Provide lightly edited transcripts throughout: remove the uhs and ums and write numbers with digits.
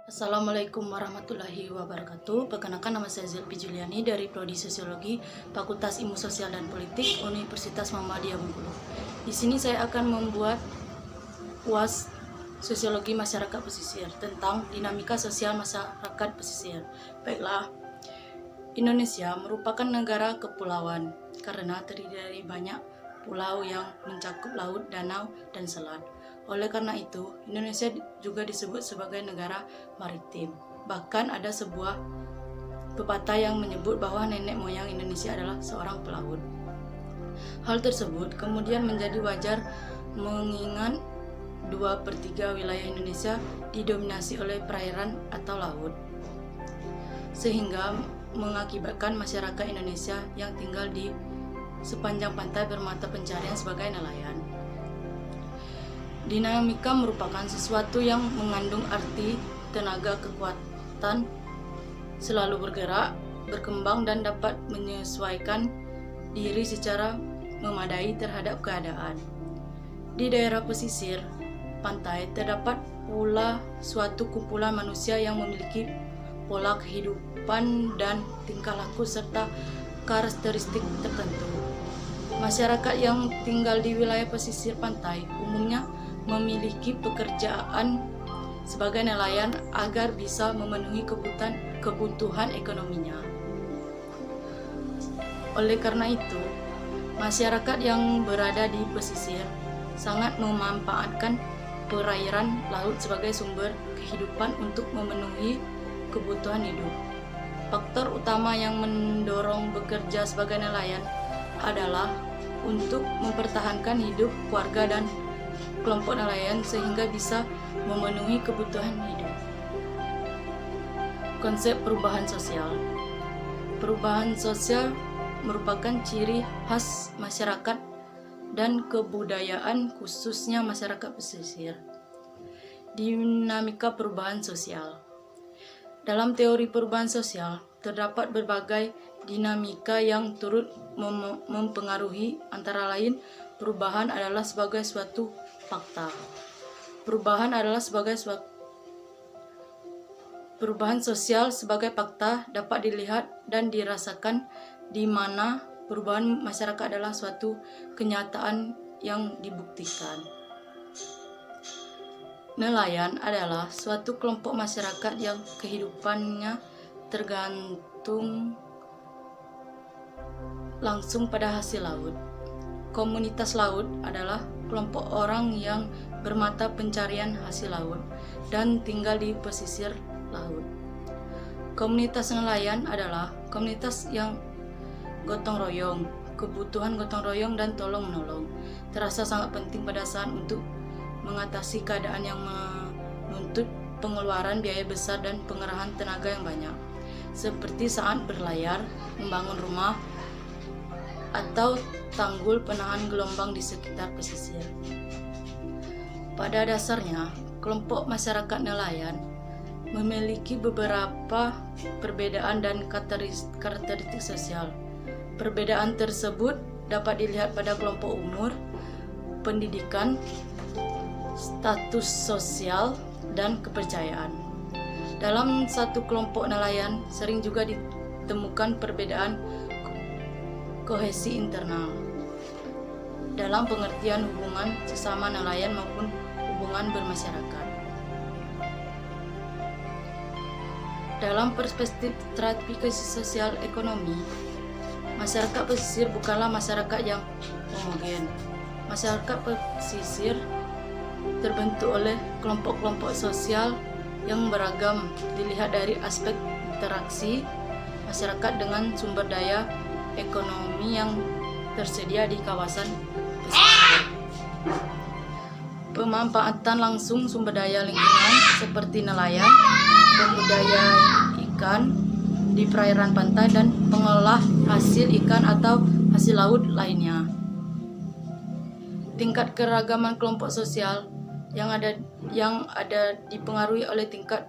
Assalamualaikum warahmatullahi wabarakatuh. Perkenalkan, nama saya Zelpi Juliani dari Prodi Sosiologi Fakultas Ilmu Sosial dan Politik Universitas Muhammadiyah Bengkulu. Di sini saya akan membuat UAS Sosiologi Masyarakat Pesisir tentang dinamika sosial masyarakat pesisir. Baiklah, Indonesia merupakan negara kepulauan karena terdiri dari banyak pulau yang mencakup laut, danau, dan selat. Oleh karena itu, Indonesia juga disebut sebagai negara maritim. Bahkan ada sebuah pepatah yang menyebut bahwa nenek moyang Indonesia adalah seorang pelaut. Hal tersebut kemudian menjadi wajar mengingat 2/3 wilayah Indonesia didominasi oleh perairan atau laut, sehingga mengakibatkan masyarakat Indonesia yang tinggal di sepanjang pantai bermata pencarian sebagai nelayan. Dinamika merupakan sesuatu yang mengandung arti tenaga kekuatan selalu bergerak, berkembang, dan dapat menyesuaikan diri secara memadai terhadap keadaan. Di daerah pesisir pantai terdapat pula suatu kumpulan manusia yang memiliki pola kehidupan dan tingkah laku serta karakteristik tertentu. Masyarakat yang tinggal di wilayah pesisir pantai umumnya memiliki pekerjaan sebagai nelayan agar bisa memenuhi kebutuhan ekonominya. Oleh karena itu, masyarakat yang berada di pesisir sangat memanfaatkan perairan laut sebagai sumber kehidupan untuk memenuhi kebutuhan hidup. Faktor utama yang mendorong bekerja sebagai nelayan adalah untuk mempertahankan hidup keluarga dan kelompok nelayan sehingga bisa memenuhi kebutuhan hidup. Konsep perubahan sosial. Perubahan sosial merupakan ciri khas masyarakat dan kebudayaan khususnya masyarakat pesisir. Dinamika perubahan sosial. Dalam teori perubahan sosial, terdapat berbagai dinamika yang turut mempengaruhi, antara lain perubahan adalah sebagai suatu fakta. Perubahan sosial sebagai fakta dapat dilihat dan dirasakan, di mana perubahan masyarakat adalah suatu kenyataan yang dibuktikan. Nelayan adalah suatu kelompok masyarakat yang kehidupannya tergantung langsung pada hasil laut. Komunitas laut adalah kelompok orang yang bermata pencarian hasil laut dan tinggal di pesisir laut. Komunitas nelayan adalah komunitas yang gotong royong. Kebutuhan gotong royong dan tolong menolong terasa sangat penting pada saat untuk mengatasi keadaan yang menuntut pengeluaran biaya besar dan pengerahan tenaga yang banyak, seperti saat berlayar, membangun rumah, atau tanggul penahan gelombang di sekitar pesisir. Pada dasarnya, kelompok masyarakat nelayan memiliki beberapa perbedaan dan karakteristik sosial. Perbedaan tersebut dapat dilihat pada kelompok umur, pendidikan, status sosial, dan kepercayaan. Dalam satu kelompok nelayan sering juga ditemukan perbedaan kohesi internal dalam pengertian hubungan sesama nelayan maupun hubungan bermasyarakat. Dalam perspektif stratifikasi sosial ekonomi, masyarakat pesisir bukanlah masyarakat yang homogen. Masyarakat pesisir terbentuk oleh kelompok-kelompok sosial yang beragam, dilihat dari aspek interaksi masyarakat dengan sumber daya ekonomi yang tersedia di kawasan pesisir. Pemanfaatan langsung sumber daya lingkungan seperti nelayan, pembudidaya ikan di perairan pantai, dan pengolah hasil ikan atau hasil laut lainnya. Tingkat keragaman kelompok sosial yang ada dipengaruhi oleh tingkat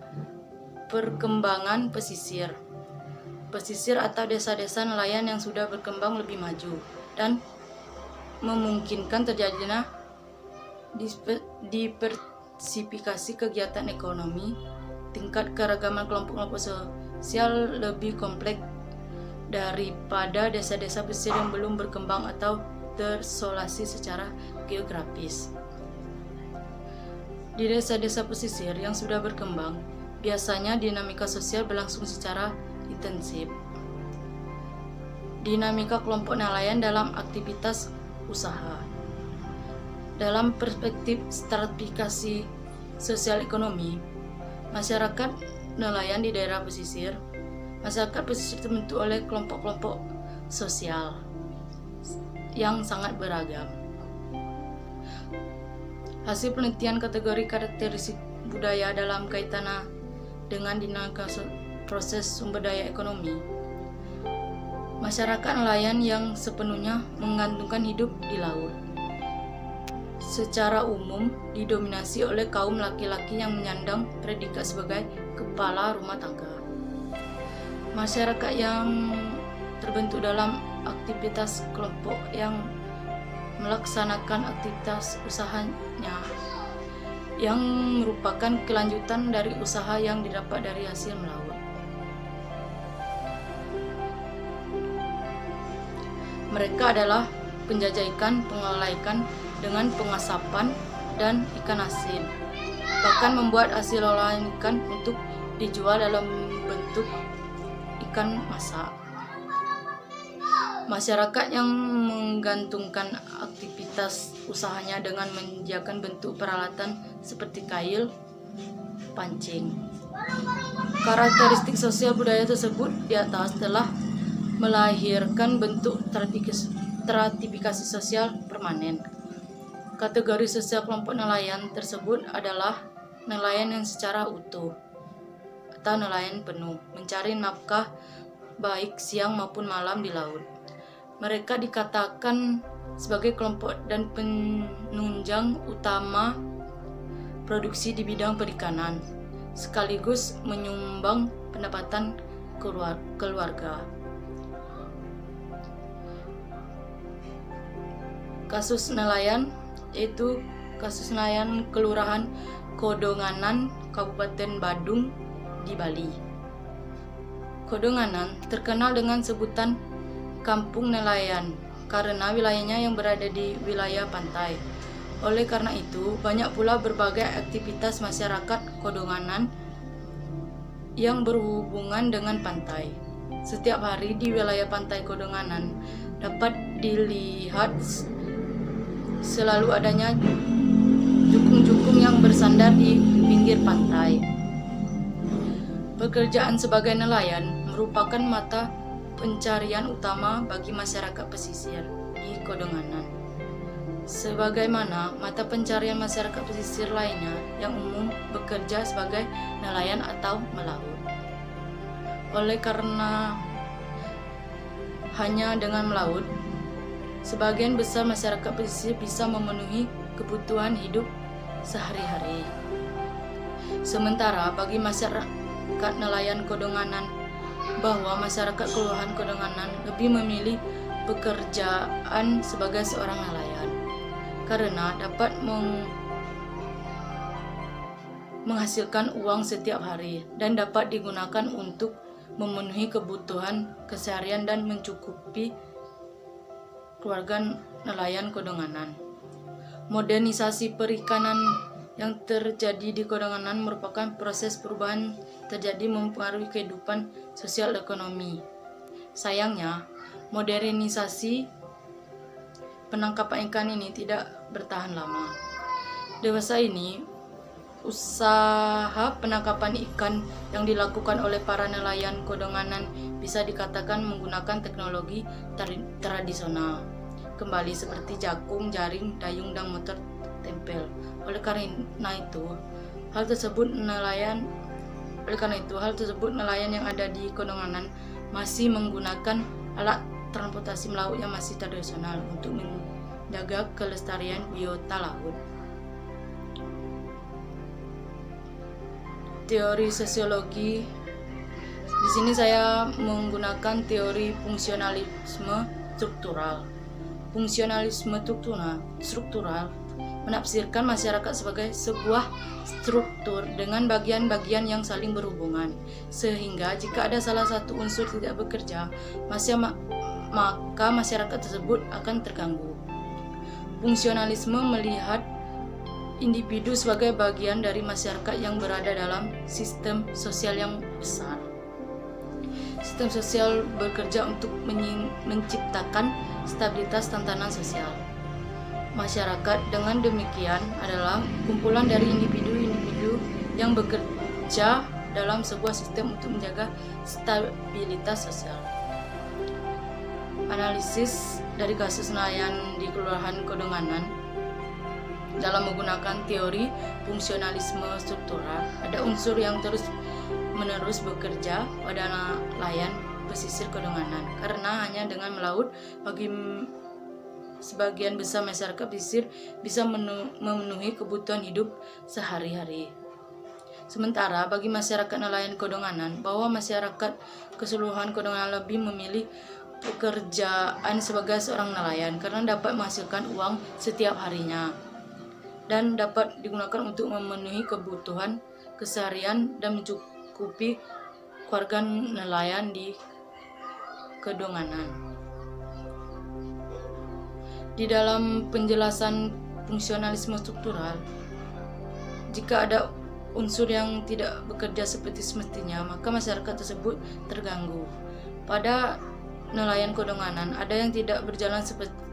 perkembangan pesisir. Pesisir atau desa-desa nelayan yang sudah berkembang lebih maju dan memungkinkan terjadinya diversifikasi kegiatan ekonomi tingkat keragaman kelompok-kelompok sosial lebih kompleks daripada desa-desa pesisir yang belum berkembang atau terisolasi secara geografis. Di desa-desa pesisir yang sudah berkembang, biasanya dinamika sosial berlangsung secara intensif. Dinamika kelompok nelayan dalam aktivitas usaha. Dalam perspektif stratifikasi sosial ekonomi, masyarakat nelayan di daerah pesisir, masyarakat pesisir terbentuk oleh kelompok-kelompok sosial yang sangat beragam. Hasil penelitian kategori karakteristik budaya dalam kaitannya dengan dinamika proses sumber daya ekonomi, masyarakat nelayan yang sepenuhnya menggantungkan hidup di laut secara umum didominasi oleh kaum laki-laki yang menyandang predikat sebagai kepala rumah tangga. Masyarakat yang terbentuk dalam aktivitas kelompok yang melaksanakan aktivitas usahanya yang merupakan kelanjutan dari usaha yang didapat dari hasil melaut. Mereka adalah penjajah ikan, pengelola ikan dengan pengasapan dan ikan asin, bahkan membuat hasil olahan ikan untuk dijual dalam bentuk ikan masak. Masyarakat yang menggantungkan aktivitas usahanya dengan menyediakan bentuk peralatan seperti kail, pancing. Karakteristik sosial budaya tersebut di atas telah melahirkan bentuk stratifikasi sosial permanen. Kategori sosial kelompok nelayan tersebut adalah nelayan yang secara utuh atau nelayan penuh, mencari nafkah baik siang maupun malam di laut. Mereka dikatakan sebagai kelompok dan penunjang utama produksi di bidang perikanan, sekaligus menyumbang pendapatan keluarga. Kasus nelayan yaitu kasus nelayan Kelurahan Kodonganan, Kabupaten Badung di Bali. Kodonganan terkenal dengan sebutan Kampung Nelayan karena wilayahnya yang berada di wilayah pantai. Oleh karena itu, banyak pula berbagai aktivitas masyarakat Kodonganan yang berhubungan dengan pantai. Setiap hari di wilayah pantai Kodonganan dapat dilihat selalu adanya jukung-jukung yang bersandar di pinggir pantai. Pekerjaan sebagai nelayan merupakan mata pencarian utama bagi masyarakat pesisir di Kodonganan. Sebagaimana mata pencarian masyarakat pesisir lainnya yang umum bekerja sebagai nelayan atau melaut. Oleh karena hanya dengan melaut, sebagian besar masyarakat pesisir bisa memenuhi kebutuhan hidup sehari-hari. Sementara bagi masyarakat nelayan Kodonganan, bahwa masyarakat Kelurahan Kodonganan lebih memilih pekerjaan sebagai seorang nelayan karena dapat menghasilkan uang setiap hari dan dapat digunakan untuk memenuhi kebutuhan keseharian dan mencukupi keluarga nelayan Kodonganan. Modernisasi perikanan yang terjadi di Kodonganan merupakan proses perubahan terjadi mempengaruhi kehidupan sosial ekonomi. Sayangnya, modernisasi penangkapan ikan ini tidak bertahan lama. Dewasa ini, usaha penangkapan ikan yang dilakukan oleh para nelayan Kodonganan bisa dikatakan menggunakan teknologi tradisional, kembali seperti jakung, jaring, dayung, dan motor tempel. Oleh karena itu, hal tersebut nelayan yang ada di Kodonganan masih menggunakan alat transportasi melaut yang masih tradisional untuk menjaga kelestarian biota laut. Teori sosiologi. Di sini saya menggunakan teori fungsionalisme struktural. Fungsionalisme struktural menafsirkan masyarakat sebagai sebuah struktur dengan bagian-bagian yang saling berhubungan, sehingga jika ada salah satu unsur tidak bekerja, maka masyarakat tersebut akan terganggu. Fungsionalisme melihat individu sebagai bagian dari masyarakat yang berada dalam sistem sosial yang besar. Sistem sosial bekerja untuk menciptakan stabilitas tatanan sosial. Masyarakat dengan demikian adalah kumpulan dari individu-individu yang bekerja dalam sebuah sistem untuk menjaga stabilitas sosial. Analisis dari kasus nelayan di Kelurahan Kodonganan dalam menggunakan teori fungsionalisme struktural, ada unsur yang terus-menerus bekerja pada nelayan pesisir Kodonganan, karena hanya dengan melaut bagi sebagian besar masyarakat pesisir bisa memenuhi kebutuhan hidup sehari-hari. Sementara bagi masyarakat nelayan Kodonganan, bahwa masyarakat keseluruhan Kodonganan lebih memilih pekerjaan sebagai seorang nelayan karena dapat menghasilkan uang setiap harinya dan dapat digunakan untuk memenuhi kebutuhan keseharian dan mencukupi keluarga nelayan di Kodonganan. Di dalam penjelasan fungsionalisme struktural, jika ada unsur yang tidak bekerja seperti semestinya, maka masyarakat tersebut terganggu. Pada nelayan Kodonganan ada yang tidak berjalan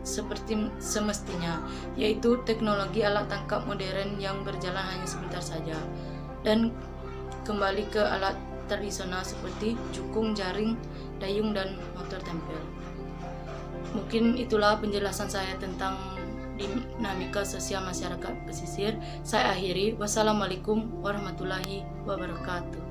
seperti semestinya, yaitu teknologi alat tangkap modern yang berjalan hanya sebentar saja dan kembali ke alat tradisional seperti jukung, jaring, dayung, dan motor tempel. Mungkin itulah penjelasan saya tentang dinamika sosial masyarakat pesisir. Saya akhiri. Wassalamualaikum warahmatullahi wabarakatuh.